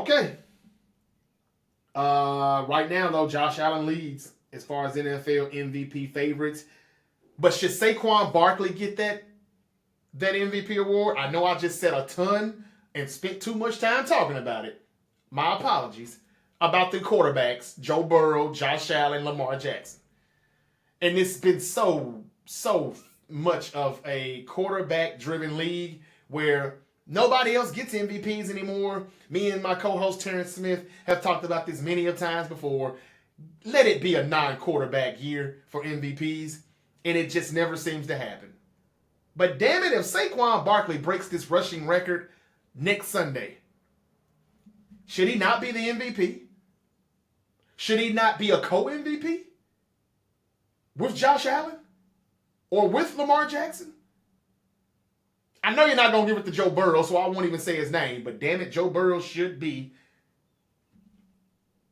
Okay. Right now, though, Josh Allen leads as far as NFL MVP favorites. But should Saquon Barkley get that MVP award? I know I just said a ton and spent too much time talking about it. My apologies. About the quarterbacks, Joe Burrow, Josh Allen, Lamar Jackson. And it's been so much of a quarterback-driven league where nobody else gets MVPs anymore. Me and my co-host Terrence Smith have talked about this many of times before. Let it be a non-quarterback year for MVPs, and it just never seems to happen. But damn it, if Saquon Barkley breaks this rushing record next Sunday, should he not be the MVP? Should he not be a co-MVP with Josh Allen or with Lamar Jackson? I know you're not going to give it to Joe Burrow, so I won't even say his name, but damn it, Joe Burrow should be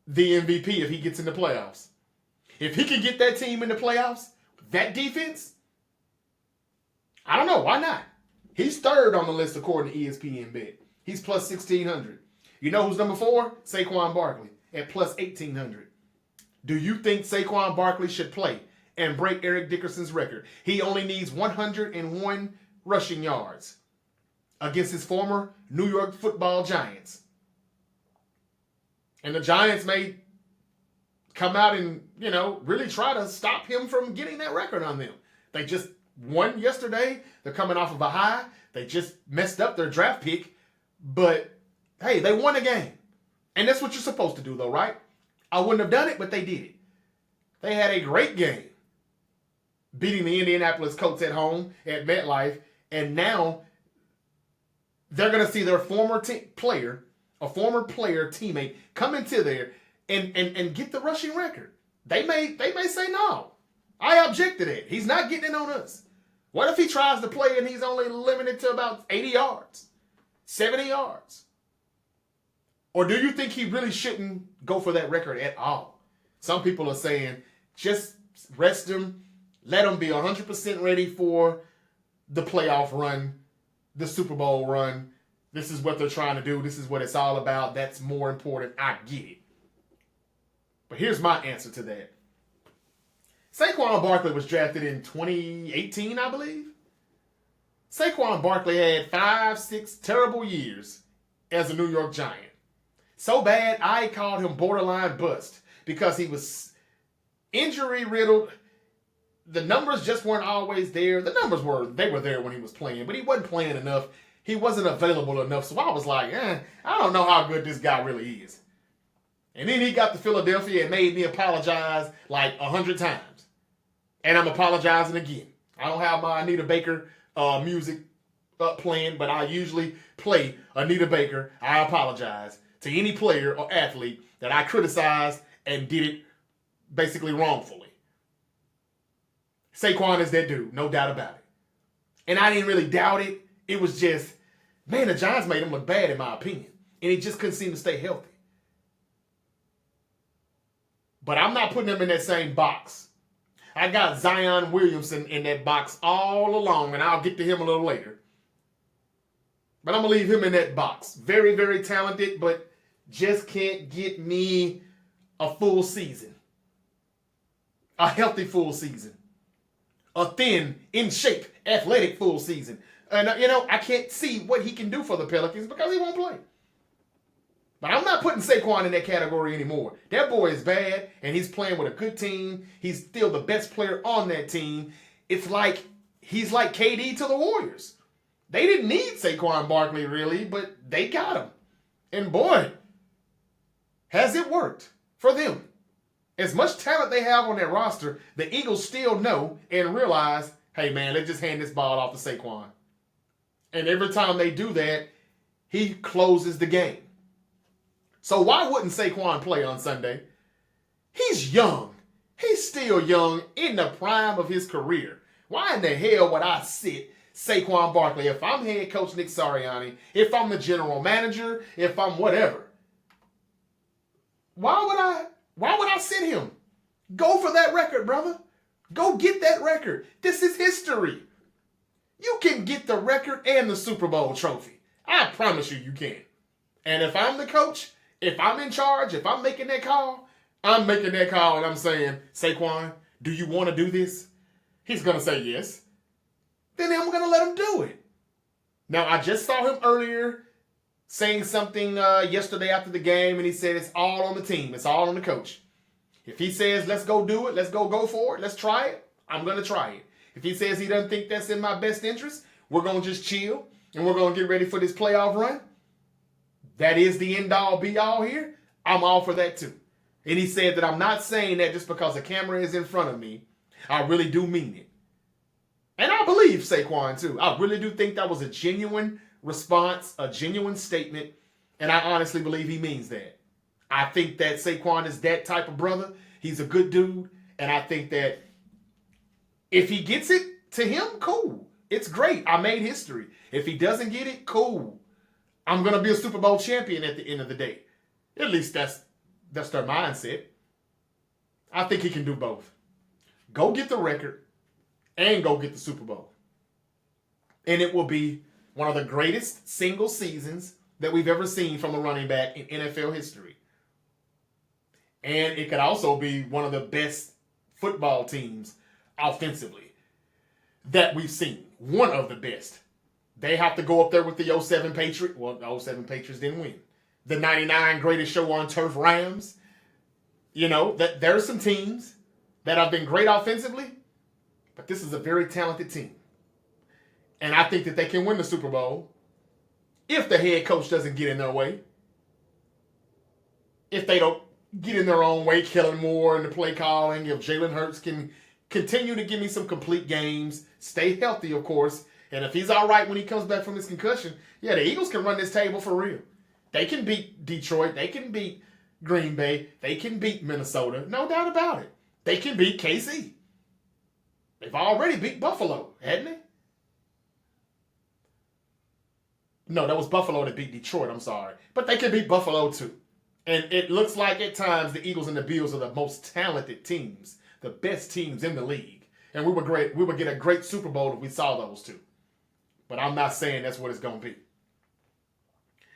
the MVP if he gets in the playoffs. If he can get that team in the playoffs, that defense, I don't know, why not? He's third on the list according to ESPN Bet. He's plus 1,600. You know who's number 4? Saquon Barkley at plus 1,800. Do you think Saquon Barkley should play and break Eric Dickerson's record? He only needs 101 rushing yards against his former New York Football Giants. And the Giants may come out and, really try to stop him from getting that record on them. They just won yesterday. They're coming off of a high. They just messed up their draft pick. But, hey, they won a game. And that's what you're supposed to do, though, right? I wouldn't have done it, but they did it. They had a great game, beating the Indianapolis Colts at home at MetLife. And now they're going to see their former player, teammate, come into there and get the rushing record. They may say, no, I object to that. He's not getting it on us. What if he tries to play and he's only limited to about 80 yards, 70 yards? Or do you think he really shouldn't go for that record at all? Some people are saying, just rest him, let him be 100% ready for the playoff run, the Super Bowl run. This is what they're trying to do. This is what it's all about. That's more important. I get it. But here's my answer to that. Saquon Barkley was drafted in 2018, I believe. Saquon Barkley had 5-6 terrible years as a New York Giant. So bad, I called him borderline bust because he was injury-riddled. The numbers just weren't always there. The numbers were there when he was playing, but he wasn't playing enough. He wasn't available enough. So I was like, I don't know how good this guy really is. And then he got to Philadelphia and made me apologize like 100 times. And I'm apologizing again. I don't have my Anita Baker music up playing, but I usually play Anita Baker. I apologize to any player or athlete that I criticized and did it basically wrongfully. Saquon is that dude, no doubt about it. And I didn't really doubt it. It was just, man, the Giants made him look bad in my opinion. And he just couldn't seem to stay healthy. But I'm not putting him in that same box. I got Zion Williamson in that box all along, and I'll get to him a little later. But I'm going to leave him in that box. Very, very talented, but just can't get me a full season. A healthy full season. A thin, in shape, athletic full season. And, I can't see what he can do for the Pelicans because he won't play. But I'm not putting Saquon in that category anymore. That boy is bad, and he's playing with a good team. He's still the best player on that team. It's like he's like KD to the Warriors. They didn't need Saquon Barkley, really, but they got him. And boy, has it worked for them. As much talent they have on their roster, the Eagles still know and realize, hey, man, let's just hand this ball off to Saquon. And every time they do that, he closes the game. So why wouldn't Saquon play on Sunday? He's young. He's still young, in the prime of his career. Why in the hell would I sit Saquon Barkley if I'm head coach Nick Sirianni, if I'm the general manager, if I'm whatever? Why would I sit him? Go for that record, brother. Go get that record. This is history. You can get the record and the Super Bowl trophy. I promise you can. And if I'm the coach, If I'm in charge, if I'm making that call, I'm making that call and I'm saying, Saquon, do you want to do this? He's going to say yes. Then I'm going to let him do it. Now, I just saw him earlier saying something yesterday after the game, and he said it's all on the team. It's all on the coach. If he says, let's go do it, let's go for it, let's try it, I'm going to try it. If he says he doesn't think that's in my best interest, we're going to just chill and we're going to get ready for this playoff run. That is the end-all, be-all here. I'm all for that too. And he said that I'm not saying that just because a camera is in front of me. I really do mean it. And I believe Saquon too. I really do think that was a genuine response, a genuine statement. And I honestly believe he means that. I think that Saquon is that type of brother. He's a good dude. And I think that if he gets it to him, cool. It's great. I made history. If he doesn't get it, cool. I'm going to be a Super Bowl champion at the end of the day. At least that's their mindset. I think he can do both. Go get the record and go get the Super Bowl. And it will be one of the greatest single seasons that we've ever seen from a running back in NFL history. And it could also be one of the best football teams offensively that we've seen. One of the best. They have to go up there with the 07 Patriots. Well, the 07 Patriots didn't win. The 99 greatest show on turf Rams. You know, that there are some teams that have been great offensively, but this is a very talented team. And I think that they can win the Super Bowl if the head coach doesn't get in their way. If they don't get in their own way, Kellen Moore and the play calling, if Jalen Hurts can continue to give me some complete games, stay healthy, of course, and if he's all right when he comes back from his concussion, yeah, the Eagles can run this table for real. They can beat Detroit. They can beat Green Bay. They can beat Minnesota. No doubt about it. They can beat KC. They've already beat Buffalo, hadn't they? No, that was Buffalo that beat Detroit, I'm sorry. But they can beat Buffalo too. And it looks like at times the Eagles and the Bills are the most talented teams, the best teams in the league. And we would get a great Super Bowl if we saw those two. But I'm not saying that's what it's going to be.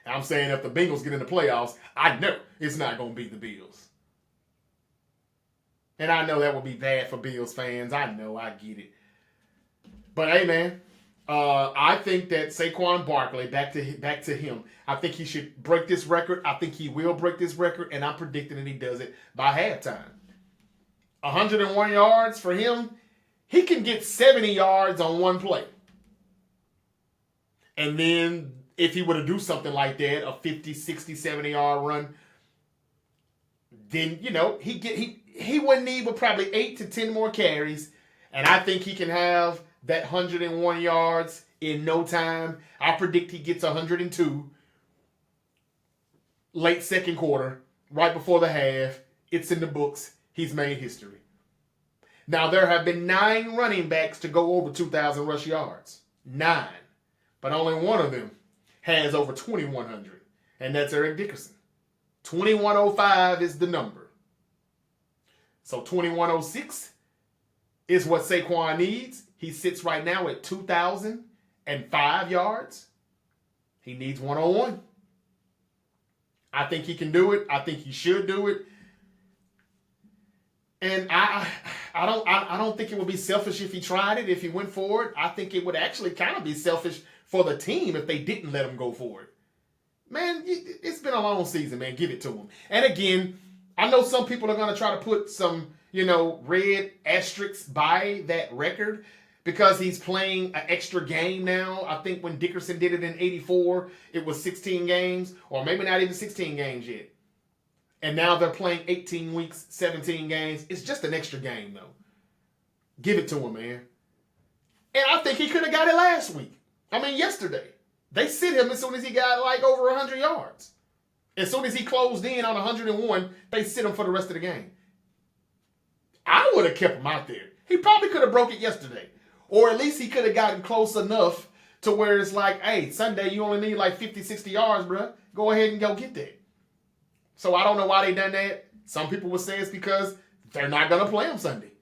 I'm saying if the Bengals get in the playoffs, I know it's not going to be the Bills. And I know that would be bad for Bills fans. I know, I get it. But hey, man, I think that Saquon Barkley, back to him, I think he should break this record. I think he will break this record, and I'm predicting that he does it by halftime. 101 yards for him. He can get 70 yards on one play. And then if he were to do something like that, a 50, 60, 70-yard run, then, you know, he wouldn't need but probably 8 to 10 more carries. And I think he can have that 101 yards in no time. I predict he gets 102 late second quarter, right before the half. It's in the books. He's made history. Now, there have been 9 running backs to go over 2,000 rush yards. 9. But only one of them has over 2,100. And that's Eric Dickerson. 2,105 is the number. So 2,106 is what Saquon needs. He sits right now at 2,005 yards. He needs 101. I think he can do it. I think he should do it. And I don't think it would be selfish if he tried it, if he went for it. I think it would actually kind of be selfish for the team if they didn't let him go for it. Man, it's been a long season, man. Give it to him. And again, I know some people are going to try to put some, red asterisks by that record because he's playing an extra game now. I think when Dickerson did it in 84, it was 16 games, or maybe not even 16 games yet. And now they're playing 18 weeks, 17 games. It's just an extra game, though. Give it to him, man. And I think he could have got it last week. Yesterday. They sit him as soon as he got over 100 yards. As soon as he closed in on 101, they sit him for the rest of the game. I would have kept him out there. He probably could have broke it yesterday. Or at least he could have gotten close enough to where it's like, hey, Sunday you only need 50, 60 yards, bro. Go ahead and go get that. So I don't know why they done that. Some people would say it's because they're not going to play him Sunday.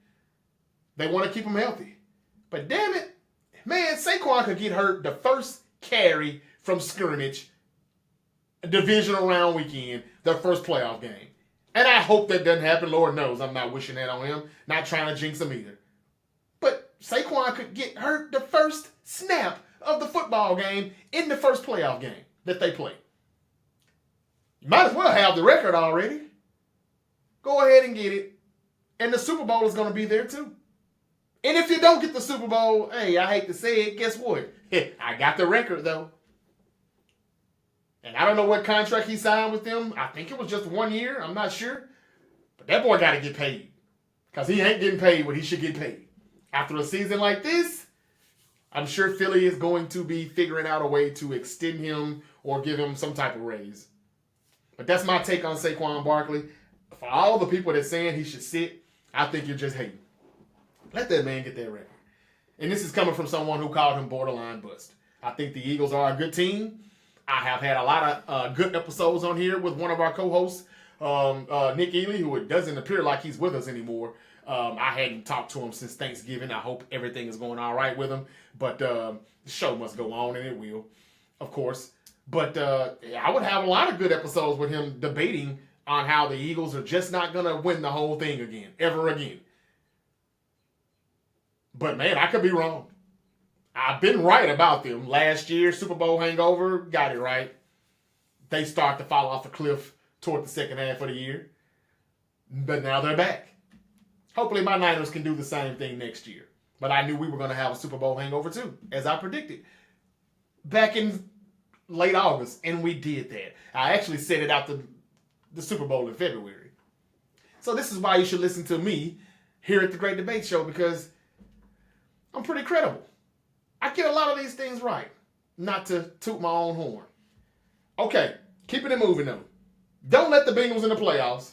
They want to keep him healthy. But damn it, man, Saquon could get hurt the first carry from scrimmage divisional round weekend, their first playoff game. And I hope that doesn't happen. Lord knows I'm not wishing that on him. Not trying to jinx him either. But Saquon could get hurt the first snap of the football game in the first playoff game that they play. You might as well have the record already. Go ahead and get it. And the Super Bowl is going to be there too. And if you don't get the Super Bowl, hey, I hate to say it, guess what? I got the record though. And I don't know what contract he signed with them. I think it was just 1 year. I'm not sure. But that boy got to get paid. Because he ain't getting paid what he should get paid. After a season like this, I'm sure Philly is going to be figuring out a way to extend him or give him some type of raise. But that's my take on Saquon Barkley. For all the people that saying he should sit, I think you're just hating. Let that man get that record. And this is coming from someone who called him borderline bust. I think the Eagles are a good team. I have had a lot of good episodes on here with one of our co-hosts, Nick Ely, who it doesn't appear like he's with us anymore. I hadn't talked to him since Thanksgiving. I hope everything is going all right with him. But the show must go on, and it will, of course. But I would have a lot of good episodes with him debating on how the Eagles are just not going to win the whole thing again, ever again. But, man, I could be wrong. I've been right about them. Last year, Super Bowl hangover, got it right. They start to fall off a cliff toward the second half of the year. But now they're back. Hopefully my Niners can do the same thing next year. But I knew we were going to have a Super Bowl hangover too, as I predicted. Back in late August, and we did that. I actually set it out the Super Bowl in February. So this is why you should listen to me here at the Great Debate Show, because I'm pretty credible. I get a lot of these things right. Not to toot my own horn. Okay, keeping it moving though. Don't let the Bengals in the playoffs.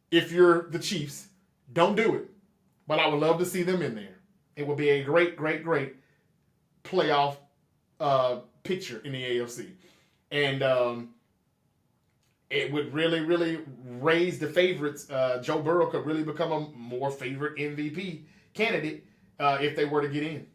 If you're the Chiefs, don't do it. But I would love to see them in there. It would be a great, great, great playoff picture in the AFC. And it would really, really raise the favorites. Joe Burrow could really become a more favorite MVP candidate if they were to get in.